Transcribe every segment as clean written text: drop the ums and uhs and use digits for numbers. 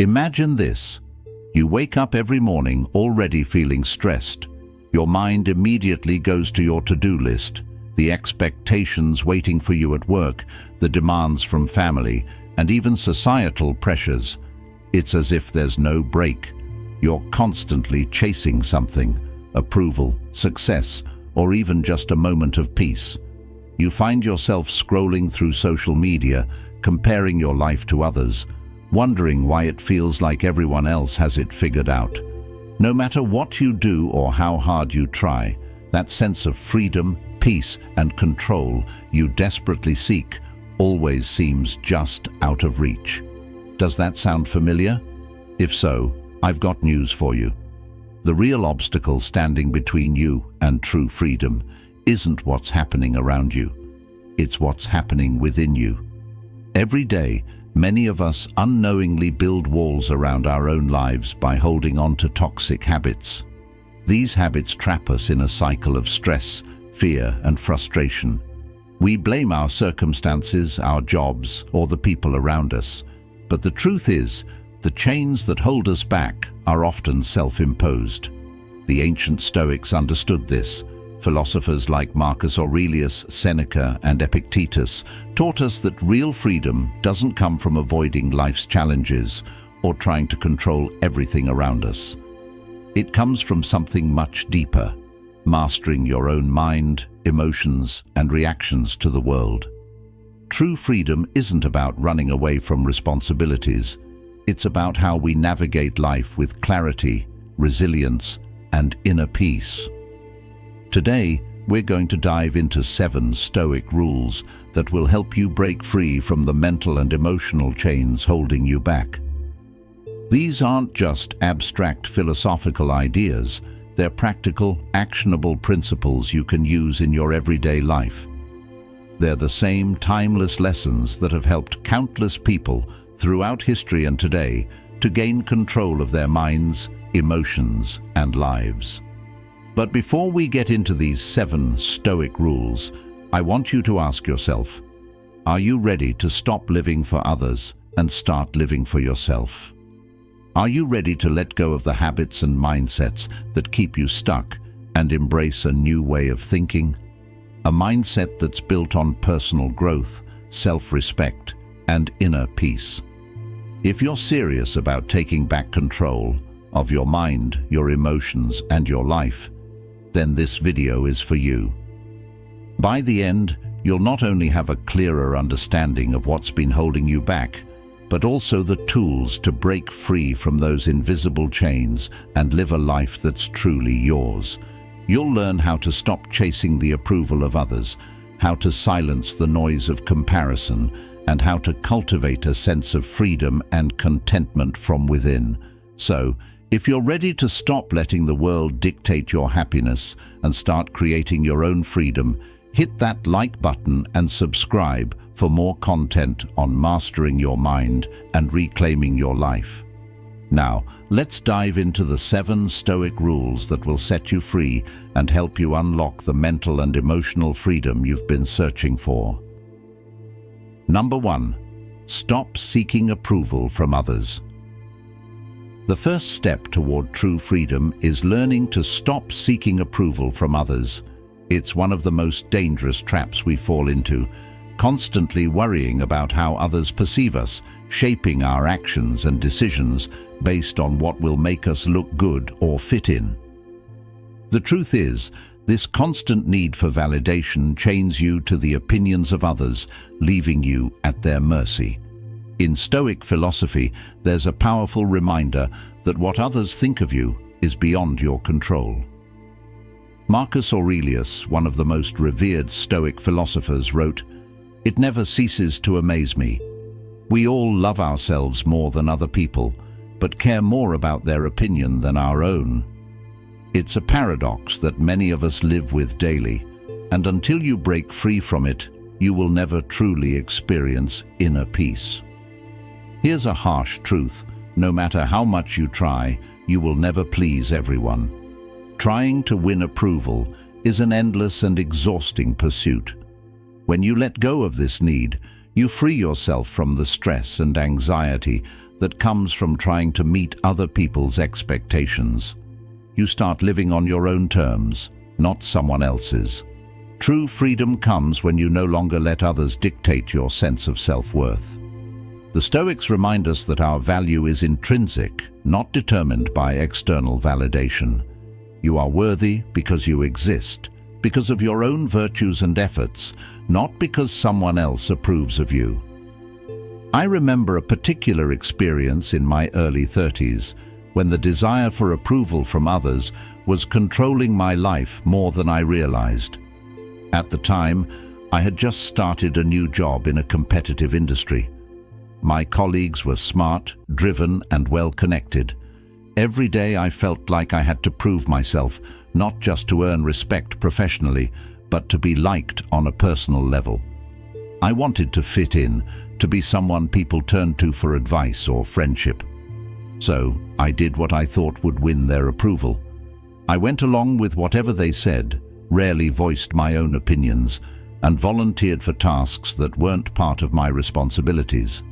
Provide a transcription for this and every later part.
Imagine this. You wake up every morning already feeling stressed. Your mind immediately goes to your to-do list, the expectations waiting for you at work, the demands from family, and even societal pressures. It's as if there's no break. You're constantly chasing something, approval, success, or even just a moment of peace. You find yourself scrolling through social media, comparing your life to others, wondering why it feels like everyone else has it figured out. No matter what you do or how hard you try, that sense of freedom, peace, and control you desperately seek always seems just out of reach. Does that sound familiar? If so, I've got news for you. The real obstacle standing between you and true freedom isn't what's happening around you. It's what's happening within you. Every day, many of us unknowingly build walls around our own lives by holding on to toxic habits. These habits trap us in a cycle of stress, fear, and frustration. We blame our circumstances, our jobs, or the people around us. But the truth is, the chains that hold us back are often self-imposed. The ancient Stoics understood this. Philosophers like Marcus Aurelius, Seneca, and Epictetus taught us that real freedom doesn't come from avoiding life's challenges or trying to control everything around us. It comes from something much deeper, mastering your own mind, emotions, and reactions to the world. True freedom isn't about running away from responsibilities. It's about how we navigate life with clarity, resilience, and inner peace. Today, we're going to dive into 7 Stoic rules that will help you break free from the mental and emotional chains holding you back. These aren't just abstract philosophical ideas, they're practical, actionable principles you can use in your everyday life. They're the same timeless lessons that have helped countless people throughout history and today to gain control of their minds, emotions, and lives. But before we get into these 7 Stoic rules, I want you to ask yourself, are you ready to stop living for others and start living for yourself? Are you ready to let go of the habits and mindsets that keep you stuck and embrace a new way of thinking? A mindset that's built on personal growth, self-respect, and inner peace. If you're serious about taking back control of your mind, your emotions, and your life, then this video is for you. By the end, you'll not only have a clearer understanding of what's been holding you back, but also the tools to break free from those invisible chains and live a life that's truly yours. You'll learn how to stop chasing the approval of others, how to silence the noise of comparison, and how to cultivate a sense of freedom and contentment from within. So, if you're ready to stop letting the world dictate your happiness and start creating your own freedom, hit that like button and subscribe for more content on mastering your mind and reclaiming your life. Now, let's dive into the 7 Stoic rules that will set you free and help you unlock the mental and emotional freedom you've been searching for. Number 1. Stop seeking approval from others. The first step toward true freedom is learning to stop seeking approval from others. It's one of the most dangerous traps we fall into, constantly worrying about how others perceive us, shaping our actions and decisions based on what will make us look good or fit in. The truth is, this constant need for validation chains you to the opinions of others, leaving you at their mercy. In Stoic philosophy, there's a powerful reminder that what others think of you is beyond your control. Marcus Aurelius, one of the most revered Stoic philosophers, wrote, "It never ceases to amaze me. We all love ourselves more than other people, but care more about their opinion than our own. It's a paradox that many of us live with daily, and until you break free from it, you will never truly experience inner peace." Here's a harsh truth. No matter how much you try, you will never please everyone. Trying to win approval is an endless and exhausting pursuit. When you let go of this need, you free yourself from the stress and anxiety that comes from trying to meet other people's expectations. You start living on your own terms, not someone else's. True freedom comes when you no longer let others dictate your sense of self-worth. The Stoics remind us that our value is intrinsic, not determined by external validation. You are worthy because you exist, because of your own virtues and efforts, not because someone else approves of you. I remember a particular experience in my early 30s, when the desire for approval from others was controlling my life more than I realized. At the time, I had just started a new job in a competitive industry. My colleagues were smart, driven, and well-connected. Every day I felt like I had to prove myself, not just to earn respect professionally, but to be liked on a personal level. I wanted to fit in, to be someone people turned to for advice or friendship. So I did what I thought would win their approval. I went along with whatever they said, rarely voiced my own opinions, and volunteered for tasks that weren't part of my responsibilities.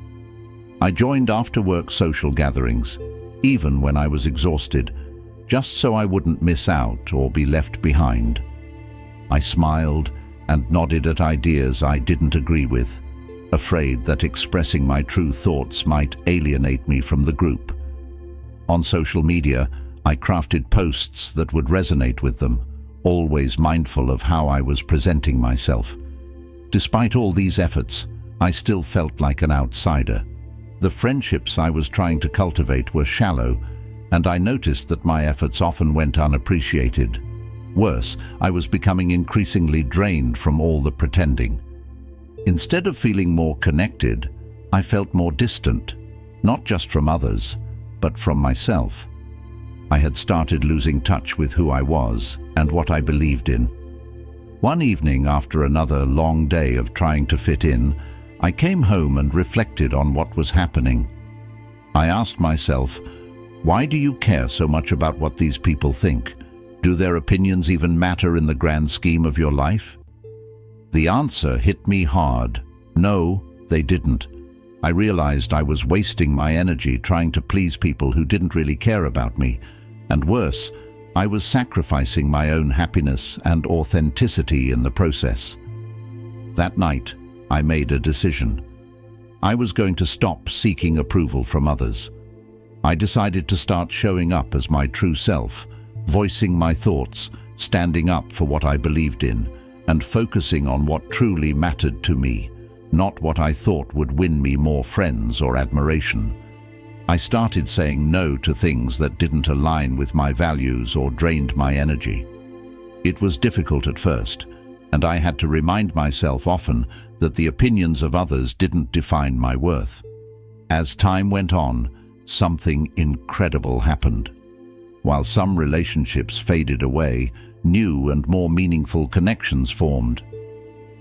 I joined after-work social gatherings, even when I was exhausted, just so I wouldn't miss out or be left behind. I smiled and nodded at ideas I didn't agree with, afraid that expressing my true thoughts might alienate me from the group. On social media, I crafted posts that would resonate with them, always mindful of how I was presenting myself. Despite all these efforts, I still felt like an outsider. The friendships I was trying to cultivate were shallow, and I noticed that my efforts often went unappreciated. Worse, I was becoming increasingly drained from all the pretending. Instead of feeling more connected, I felt more distant, not just from others, but from myself. I had started losing touch with who I was and what I believed in. One evening, after another long day of trying to fit in, I came home and reflected on what was happening. I asked myself, why do you care so much about what these people think? Do their opinions even matter in the grand scheme of your life? The answer hit me hard. No, they didn't. I realized I was wasting my energy trying to please people who didn't really care about me. And worse, I was sacrificing my own happiness and authenticity in the process. That night, I made a decision. I was going to stop seeking approval from others. I decided to start showing up as my true self, voicing my thoughts, standing up for what I believed in, and focusing on what truly mattered to me, not what I thought would win me more friends or admiration. I started saying no to things that didn't align with my values or drained my energy. It was difficult at first, and I had to remind myself often that the opinions of others didn't define my worth. As time went on, something incredible happened. While some relationships faded away, new and more meaningful connections formed.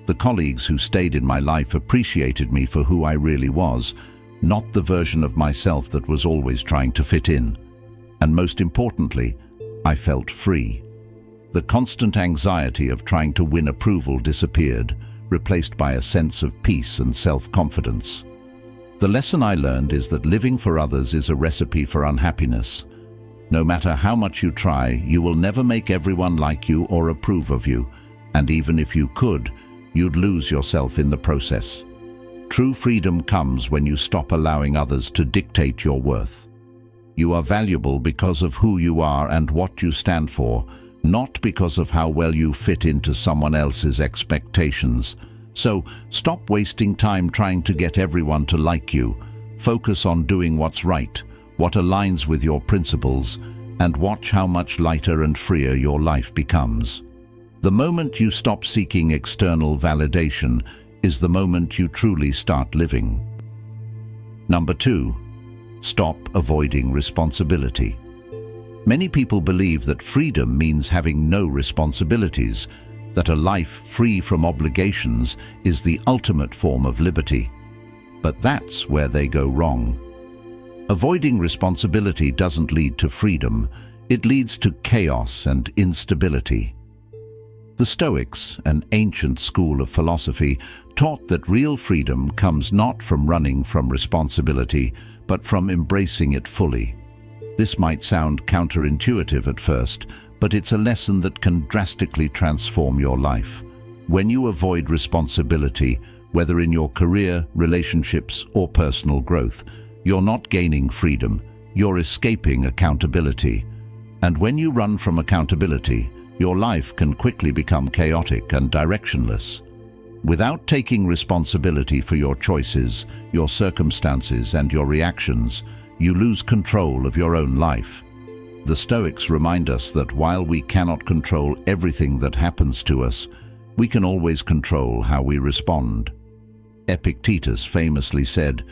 The colleagues who stayed in my life appreciated me for who I really was, not the version of myself that was always trying to fit in. And most importantly, I felt free. The constant anxiety of trying to win approval disappeared, replaced by a sense of peace and self-confidence. The lesson I learned is that living for others is a recipe for unhappiness. No matter how much you try, you will never make everyone like you or approve of you, and even if you could, you'd lose yourself in the process. True freedom comes when you stop allowing others to dictate your worth. You are valuable because of who you are and what you stand for, not because of how well you fit into someone else's expectations. So stop wasting time trying to get everyone to like you. Focus on doing what's right, what aligns with your principles, and watch how much lighter and freer your life becomes. The moment you stop seeking external validation is the moment you truly start living. Number 2, stop avoiding responsibility. Many people believe that freedom means having no responsibilities, that a life free from obligations is the ultimate form of liberty. But that's where they go wrong. Avoiding responsibility doesn't lead to freedom, it leads to chaos and instability. The Stoics, an ancient school of philosophy, taught that real freedom comes not from running from responsibility, but from embracing it fully. This might sound counterintuitive at first, but it's a lesson that can drastically transform your life. When you avoid responsibility, whether in your career, relationships, or personal growth, you're not gaining freedom, you're escaping accountability. And when you run from accountability, your life can quickly become chaotic and directionless. Without taking responsibility for your choices, your circumstances, and your reactions, you lose control of your own life. The Stoics remind us that while we cannot control everything that happens to us, we can always control how we respond. Epictetus famously said,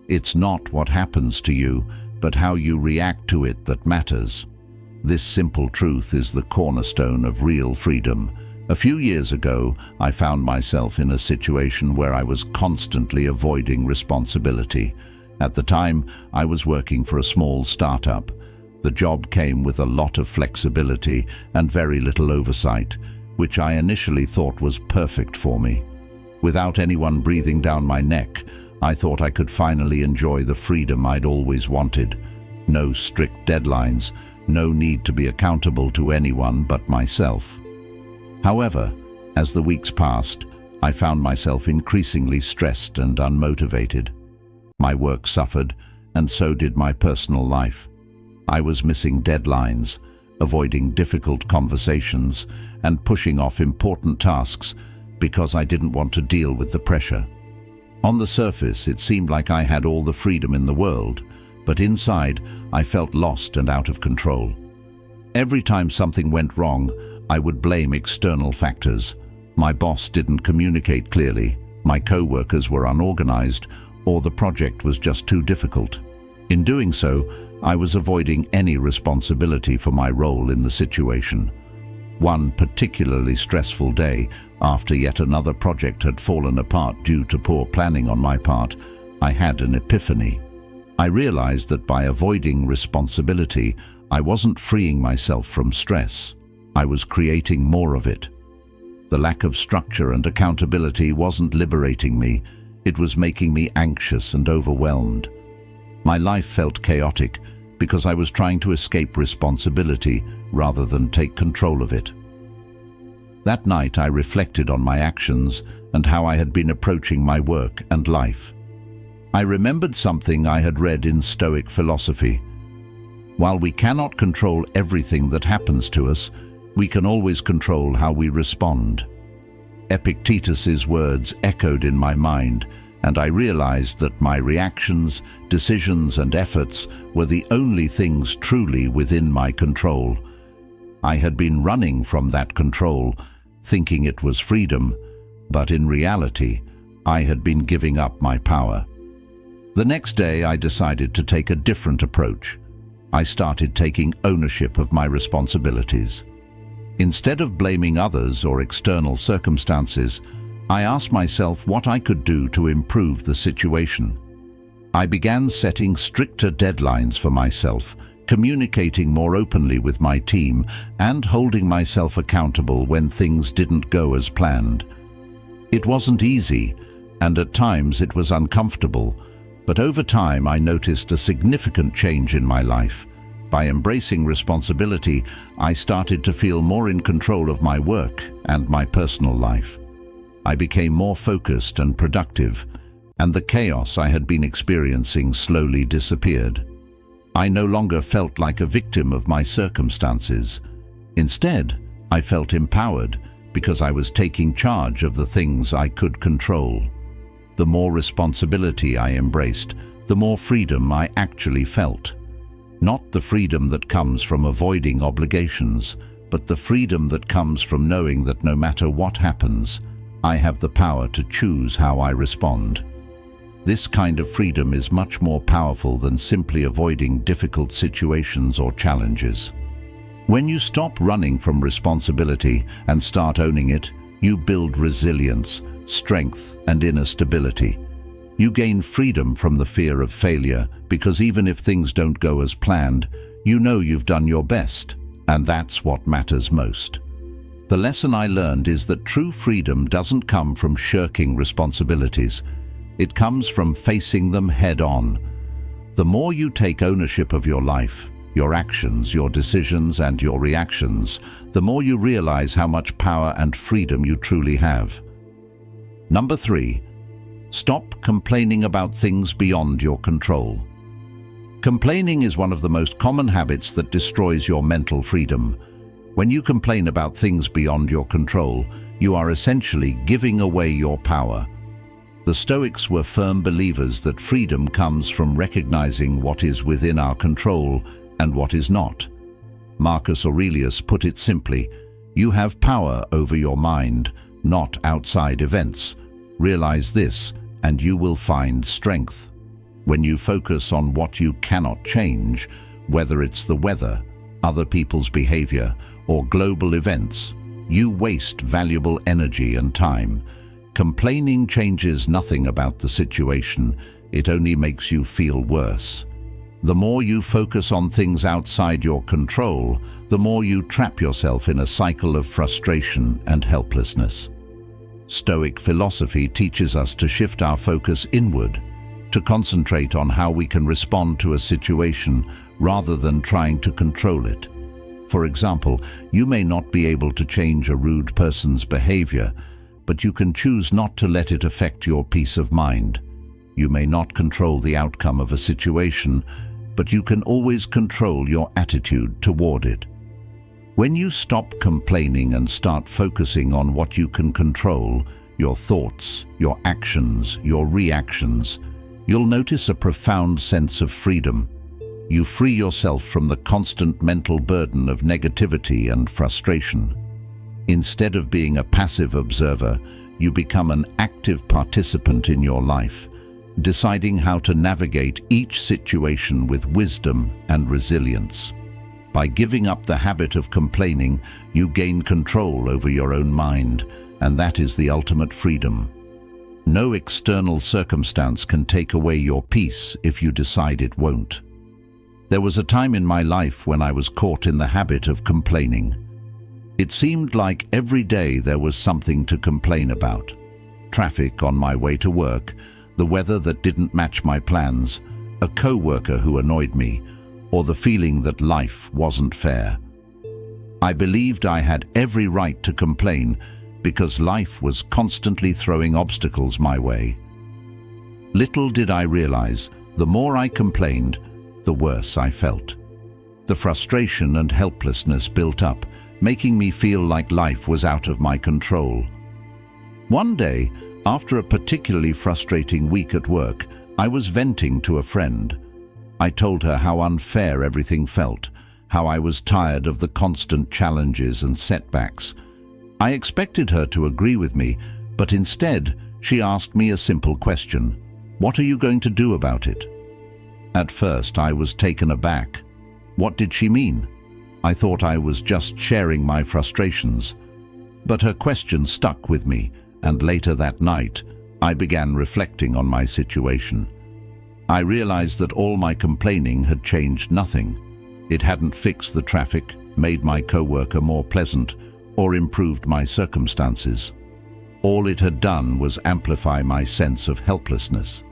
"It's not what happens to you, but how you react to it that matters." This simple truth is the cornerstone of real freedom. A few years ago, I found myself in a situation where I was constantly avoiding responsibility. At the time, I was working for a small startup. The job came with a lot of flexibility and very little oversight, which I initially thought was perfect for me. Without anyone breathing down my neck, I thought I could finally enjoy the freedom I'd always wanted. No strict deadlines, no need to be accountable to anyone but myself. However, as the weeks passed, I found myself increasingly stressed and unmotivated. My work suffered, and so did my personal life. I was missing deadlines, avoiding difficult conversations, and pushing off important tasks because I didn't want to deal with the pressure. On the surface, it seemed like I had all the freedom in the world, but inside, I felt lost and out of control. Every time something went wrong, I would blame external factors. My boss didn't communicate clearly, my co-workers were unorganized, or the project was just too difficult. In doing so, I was avoiding any responsibility for my role in the situation. One particularly stressful day, after yet another project had fallen apart due to poor planning on my part, I had an epiphany. I realized that by avoiding responsibility, I wasn't freeing myself from stress. I was creating more of it. The lack of structure and accountability wasn't liberating me, it was making me anxious and overwhelmed. My life felt chaotic because I was trying to escape responsibility rather than take control of it. That night I reflected on my actions and how I had been approaching my work and life. I remembered something I had read in Stoic philosophy. While we cannot control everything that happens to us, we can always control how we respond. Epictetus's words echoed in my mind, and I realized that my reactions, decisions, and efforts were the only things truly within my control. I had been running from that control, thinking it was freedom, but in reality, I had been giving up my power. The next day, I decided to take a different approach. I started taking ownership of my responsibilities. Instead of blaming others or external circumstances, I asked myself what I could do to improve the situation. I began setting stricter deadlines for myself, communicating more openly with my team, and holding myself accountable when things didn't go as planned. It wasn't easy, and at times it was uncomfortable, but over time I noticed a significant change in my life. By embracing responsibility, I started to feel more in control of my work and my personal life. I became more focused and productive, and the chaos I had been experiencing slowly disappeared. I no longer felt like a victim of my circumstances. Instead, I felt empowered because I was taking charge of the things I could control. The more responsibility I embraced, the more freedom I actually felt. Not the freedom that comes from avoiding obligations, but the freedom that comes from knowing that no matter what happens, I have the power to choose how I respond. This kind of freedom is much more powerful than simply avoiding difficult situations or challenges. When you stop running from responsibility and start owning it, you build resilience, strength, and inner stability. You gain freedom from the fear of failure because even if things don't go as planned, you know you've done your best, and that's what matters most. The lesson I learned is that true freedom doesn't come from shirking responsibilities. It comes from facing them head-on. The more you take ownership of your life, your actions, your decisions, and your reactions, the more you realize how much power and freedom you truly have. Number 3. Stop complaining about things beyond your control. Complaining is one of the most common habits that destroys your mental freedom. When you complain about things beyond your control, you are essentially giving away your power. The Stoics were firm believers that freedom comes from recognizing what is within our control and what is not. Marcus Aurelius put it simply, "You have power over your mind, not outside events. Realize this, and you will find strength." When you focus on what you cannot change, whether it's the weather, other people's behavior, or global events, you waste valuable energy and time. Complaining changes nothing about the situation, it only makes you feel worse. The more you focus on things outside your control, the more you trap yourself in a cycle of frustration and helplessness. Stoic philosophy teaches us to shift our focus inward, to concentrate on how we can respond to a situation rather than trying to control it. For example, you may not be able to change a rude person's behavior, but you can choose not to let it affect your peace of mind. You may not control the outcome of a situation, but you can always control your attitude toward it. When you stop complaining and start focusing on what you can control, your thoughts, your actions, your reactions, you'll notice a profound sense of freedom. You free yourself from the constant mental burden of negativity and frustration. Instead of being a passive observer, you become an active participant in your life, deciding how to navigate each situation with wisdom and resilience. By giving up the habit of complaining, you gain control over your own mind, and that is the ultimate freedom. No external circumstance can take away your peace if you decide it won't. There was a time in my life when I was caught in the habit of complaining. It seemed like every day there was something to complain about. Traffic on my way to work, the weather that didn't match my plans, a co-worker who annoyed me, or the feeling that life wasn't fair. I believed I had every right to complain because life was constantly throwing obstacles my way. Little did I realize, the more I complained, the worse I felt. The frustration and helplessness built up, making me feel like life was out of my control. One day, after a particularly frustrating week at work, I was venting to a friend. I told her how unfair everything felt, how I was tired of the constant challenges and setbacks. I expected her to agree with me, but instead, she asked me a simple question. What are you going to do about it? At first, I was taken aback. What did she mean? I thought I was just sharing my frustrations. But her question stuck with me, and later that night, I began reflecting on my situation. I realized that all my complaining had changed nothing. It hadn't fixed the traffic, made my coworker more pleasant, or improved my circumstances. All it had done was amplify my sense of helplessness.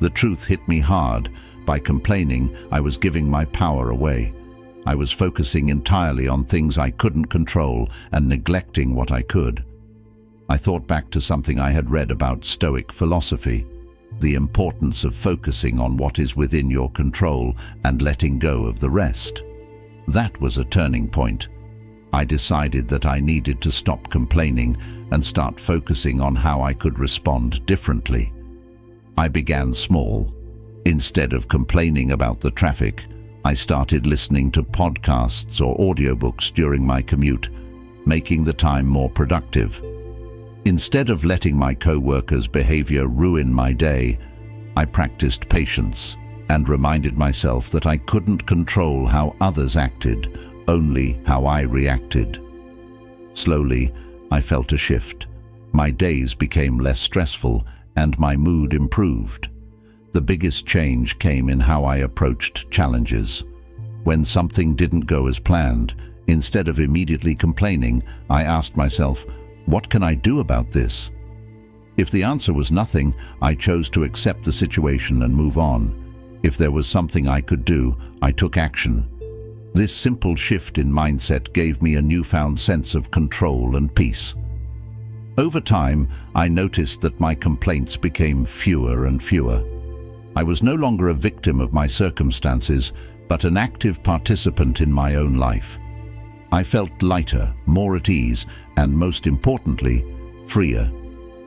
The truth hit me hard. By complaining, I was giving my power away. I was focusing entirely on things I couldn't control and neglecting what I could. I thought back to something I had read about Stoic philosophy, the importance of focusing on what is within your control and letting go of the rest. That was a turning point. I decided that I needed to stop complaining and start focusing on how I could respond differently. I began small. Instead of complaining about the traffic, I started listening to podcasts or audiobooks during my commute, making the time more productive. Instead of letting my co-workers' behavior ruin my day, I practiced patience and reminded myself that I couldn't control how others acted, only how I reacted. Slowly, I felt a shift. My days became less stressful and my mood improved. The biggest change came in how I approached challenges. When something didn't go as planned, Instead of immediately complaining, I asked myself, what can I do about this? If the answer was nothing, I chose to accept the situation and move on. If there was something I could do, I took action. This simple shift in mindset gave me a newfound sense of control and peace. Over time, I noticed that my complaints became fewer and fewer. I was no longer a victim of my circumstances, but an active participant in my own life. I felt lighter, more at ease, and most importantly, freer.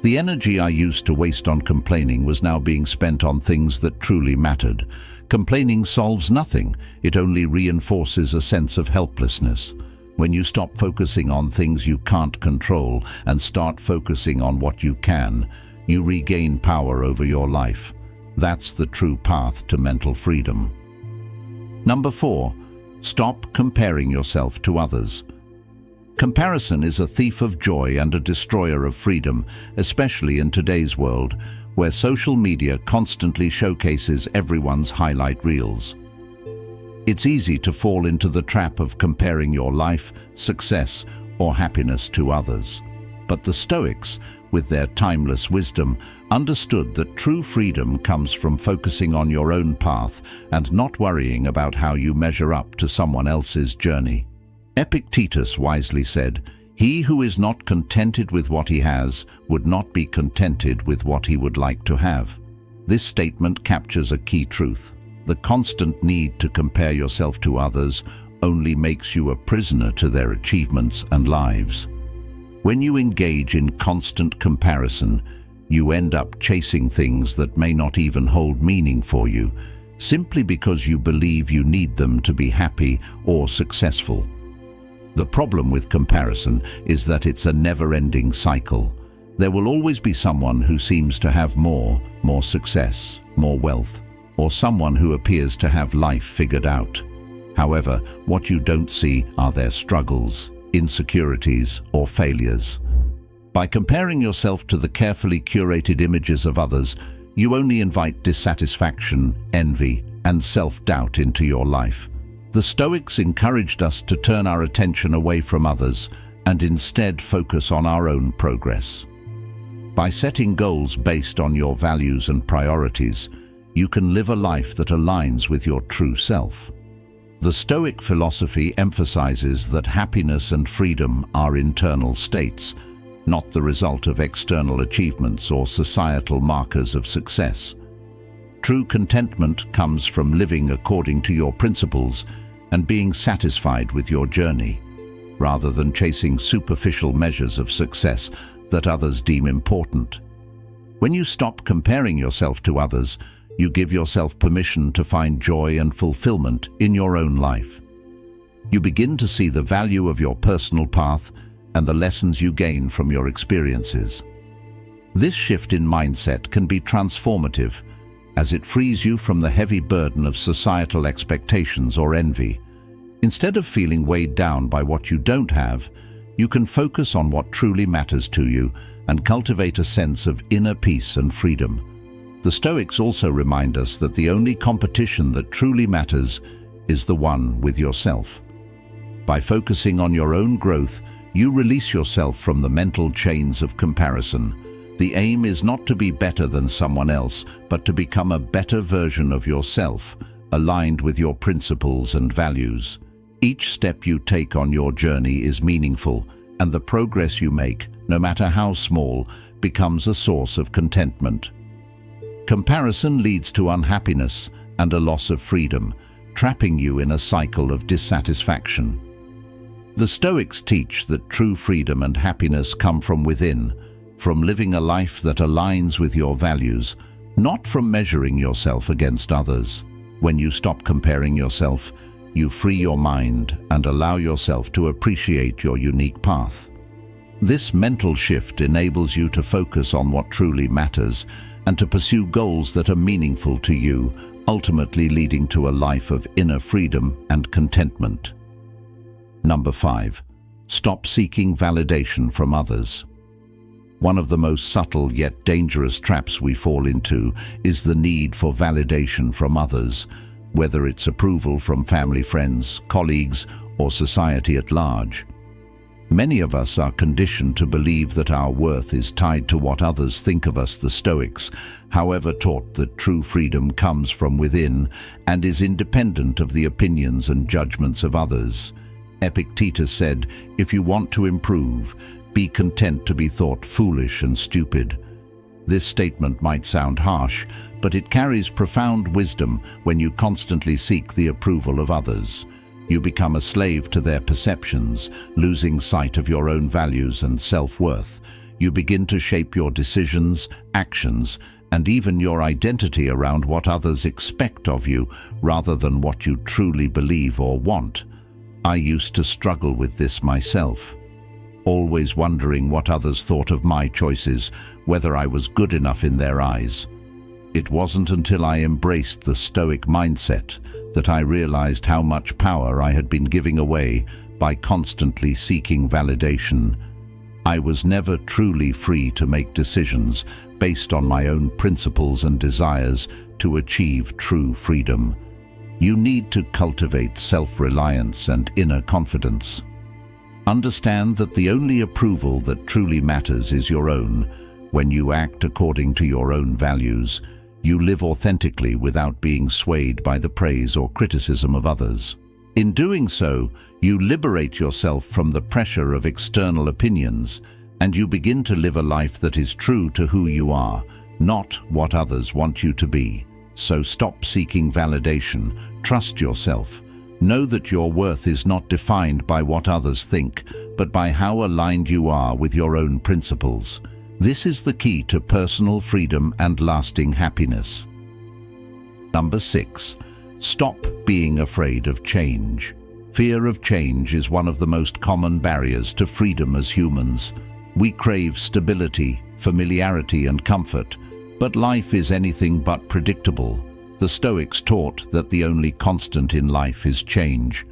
The energy I used to waste on complaining was now being spent on things that truly mattered. Complaining solves nothing, it only reinforces a sense of helplessness. When you stop focusing on things you can't control and start focusing on what you can, you regain power over your life. That's the true path to mental freedom. Number 4. Stop comparing yourself to others. Comparison is a thief of joy and a destroyer of freedom, especially in today's world, where social media constantly showcases everyone's highlight reels. It's easy to fall into the trap of comparing your life, success, or happiness to others. But the Stoics, with their timeless wisdom, understood that true freedom comes from focusing on your own path and not worrying about how you measure up to someone else's journey. Epictetus wisely said, "He who is not contented with what he has would not be contented with what he would like to have." This statement captures a key truth. The constant need to compare yourself to others only makes you a prisoner to their achievements and lives. When you engage in constant comparison, you end up chasing things that may not even hold meaning for you, simply because you believe you need them to be happy or successful. The problem with comparison is that it's a never-ending cycle. There will always be someone who seems to have more success, more wealth, or someone who appears to have life figured out. However, what you don't see are their struggles, insecurities, or failures. By comparing yourself to the carefully curated images of others, you only invite dissatisfaction, envy, and self-doubt into your life. The Stoics encouraged us to turn our attention away from others and instead focus on our own progress. By setting goals based on your values and priorities, you can live a life that aligns with your true self. The Stoic philosophy emphasizes that happiness and freedom are internal states, not the result of external achievements or societal markers of success. True contentment comes from living according to your principles and being satisfied with your journey, rather than chasing superficial measures of success that others deem important. When you stop comparing yourself to others, you give yourself permission to find joy and fulfillment in your own life. You begin to see the value of your personal path and the lessons you gain from your experiences. This shift in mindset can be transformative, as it frees you from the heavy burden of societal expectations or envy. Instead of feeling weighed down by what you don't have, you can focus on what truly matters to you and cultivate a sense of inner peace and freedom. The Stoics also remind us that the only competition that truly matters is the one with yourself. By focusing on your own growth, you release yourself from the mental chains of comparison. The aim is not to be better than someone else, but to become a better version of yourself, aligned with your principles and values. Each step you take on your journey is meaningful, and the progress you make, no matter how small, becomes a source of contentment. Comparison leads to unhappiness and a loss of freedom, trapping you in a cycle of dissatisfaction. The Stoics teach that true freedom and happiness come from within, from living a life that aligns with your values, not from measuring yourself against others. When you stop comparing yourself, you free your mind and allow yourself to appreciate your unique path. This mental shift enables you to focus on what truly matters and to pursue goals that are meaningful to you, ultimately leading to a life of inner freedom and contentment. Number 5. Stop seeking validation from others. One of the most subtle yet dangerous traps we fall into is the need for validation from others, whether it's approval from family, friends, colleagues, or society at large. Many of us are conditioned to believe that our worth is tied to what others think of us. The Stoics, however, taught that true freedom comes from within and is independent of the opinions and judgments of others. Epictetus said, "If you want to improve, be content to be thought foolish and stupid." This statement might sound harsh, but it carries profound wisdom. When you constantly seek the approval of others, you become a slave to their perceptions, losing sight of your own values and self-worth. You begin to shape your decisions, actions, and even your identity around what others expect of you rather than what you truly believe or want. I used to struggle with this myself, always wondering what others thought of my choices, whether I was good enough in their eyes. It wasn't until I embraced the Stoic mindset that I realized how much power I had been giving away by constantly seeking validation. I was never truly free to make decisions based on my own principles and desires to achieve true freedom. You need to cultivate self-reliance and inner confidence. Understand that the only approval that truly matters is your own. When you act according to your own values, you live authentically without being swayed by the praise or criticism of others. In doing so, you liberate yourself from the pressure of external opinions, and you begin to live a life that is true to who you are, not what others want you to be. So stop seeking validation, trust yourself. Know that your worth is not defined by what others think, but by how aligned you are with your own principles. This is the key to personal freedom and lasting happiness. Number 6. Stop being afraid of change. Fear of change is one of the most common barriers to freedom as humans. We crave stability, familiarity, and comfort, but life is anything but predictable. The Stoics taught that the only constant in life is change,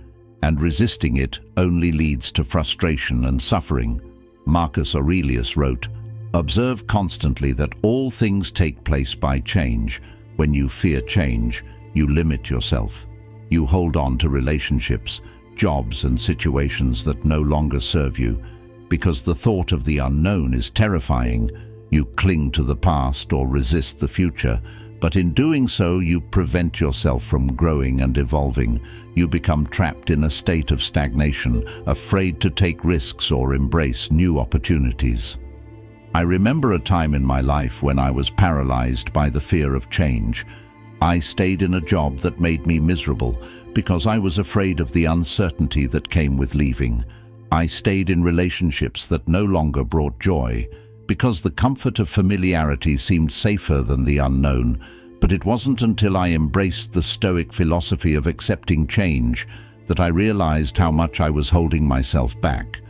and resisting it only leads to frustration and suffering. Marcus Aurelius wrote, "Observe constantly that all things take place by change. When you fear change, you limit yourself. You hold on to relationships, jobs, and situations that no longer serve you. Because the thought of the unknown is terrifying, you cling to the past or resist the future. But in doing so, you prevent yourself from growing and evolving. You become trapped in a state of stagnation, afraid to take risks or embrace new opportunities." I remember a time in my life when I was paralyzed by the fear of change. I stayed in a job that made me miserable because I was afraid of the uncertainty that came with leaving. I stayed in relationships that no longer brought joy because the comfort of familiarity seemed safer than the unknown. But it wasn't until I embraced the Stoic philosophy of accepting change that I realized how much I was holding myself back.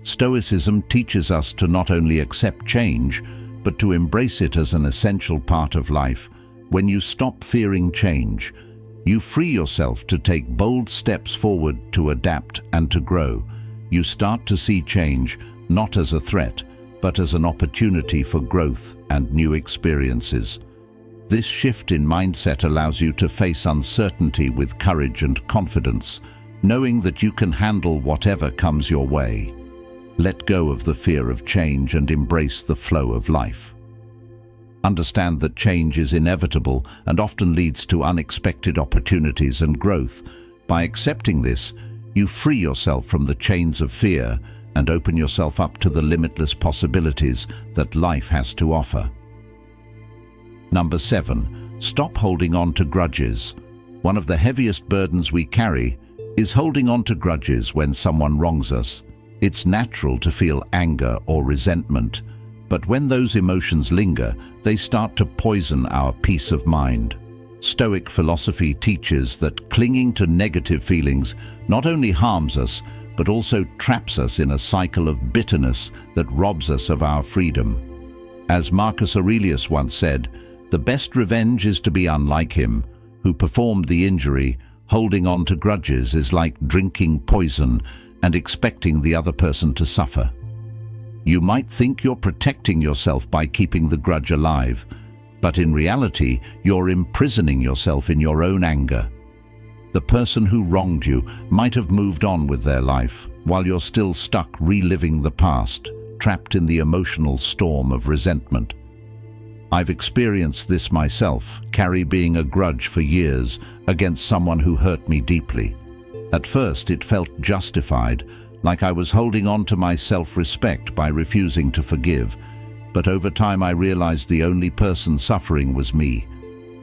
Stoicism teaches us to not only accept change, but to embrace it as an essential part of life. When you stop fearing change, you free yourself to take bold steps forward to adapt and to grow. You start to see change not as a threat, but as an opportunity for growth and new experiences. This shift in mindset allows you to face uncertainty with courage and confidence, knowing that you can handle whatever comes your way. Let go of the fear of change and embrace the flow of life. Understand that change is inevitable and often leads to unexpected opportunities and growth. By accepting this, you free yourself from the chains of fear and open yourself up to the limitless possibilities that life has to offer. Number 7. Stop holding on to grudges. One of the heaviest burdens we carry is holding on to grudges when someone wrongs us. It's natural to feel anger or resentment, but when those emotions linger, they start to poison our peace of mind. Stoic philosophy teaches that clinging to negative feelings not only harms us, but also traps us in a cycle of bitterness that robs us of our freedom. As Marcus Aurelius once said, "The best revenge is to be unlike him, who performed the injury. Holding on to grudges is like drinking poison and expecting the other person to suffer." You might think you're protecting yourself by keeping the grudge alive, but in reality, you're imprisoning yourself in your own anger. The person who wronged you might have moved on with their life, while you're still stuck reliving the past, trapped in the emotional storm of resentment. I've experienced this myself, carrying a grudge for years against someone who hurt me deeply. At first it felt justified, like I was holding on to my self-respect by refusing to forgive, but over time I realized the only person suffering was me.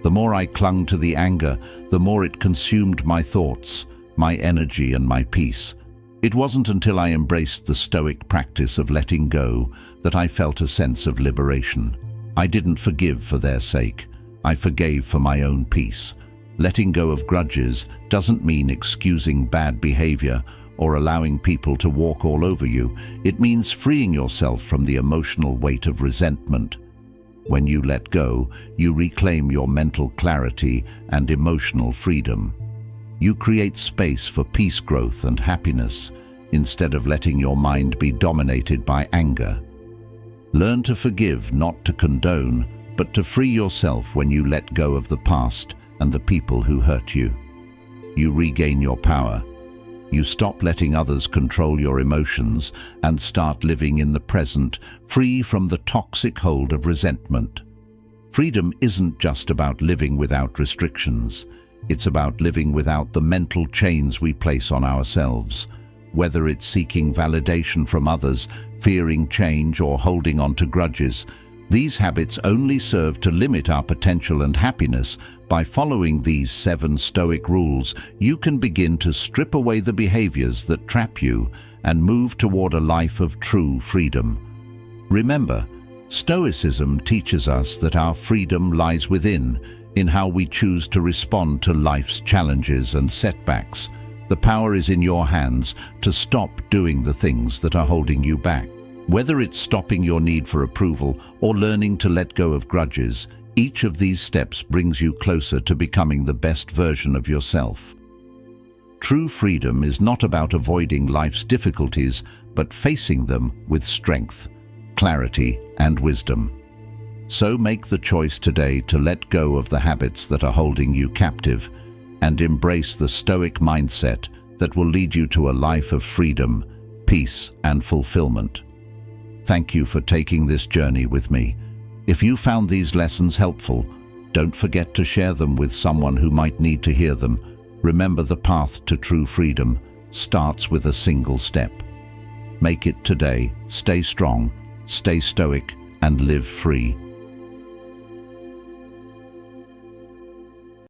The more I clung to the anger, the more it consumed my thoughts, my energy and my peace. It wasn't until I embraced the Stoic practice of letting go that I felt a sense of liberation. I didn't forgive for their sake. I forgave for my own peace. Letting go of grudges doesn't mean excusing bad behavior or allowing people to walk all over you. It means freeing yourself from the emotional weight of resentment. When you let go, you reclaim your mental clarity and emotional freedom. You create space for peace, growth, and happiness, instead of letting your mind be dominated by anger. Learn to forgive, not to condone, but to free yourself when you let go of the past and the people who hurt you. You regain your power. You stop letting others control your emotions and start living in the present, free from the toxic hold of resentment. Freedom isn't just about living without restrictions. It's about living without the mental chains we place on ourselves. Whether it's seeking validation from others, fearing change, or holding on to grudges, these habits only serve to limit our potential and happiness. By following these 7 Stoic rules, you can begin to strip away the behaviors that trap you and move toward a life of true freedom. Remember, Stoicism teaches us that our freedom lies within, in how we choose to respond to life's challenges and setbacks. The power is in your hands to stop doing the things that are holding you back. Whether it's stopping your need for approval or learning to let go of grudges, each of these steps brings you closer to becoming the best version of yourself. True freedom is not about avoiding life's difficulties, but facing them with strength, clarity, and wisdom. So make the choice today to let go of the habits that are holding you captive and embrace the Stoic mindset that will lead you to a life of freedom, peace, and fulfillment. Thank you for taking this journey with me. If you found these lessons helpful, don't forget to share them with someone who might need to hear them. Remember, the path to true freedom starts with a single step. Make it today. Stay strong, stay stoic, and live free.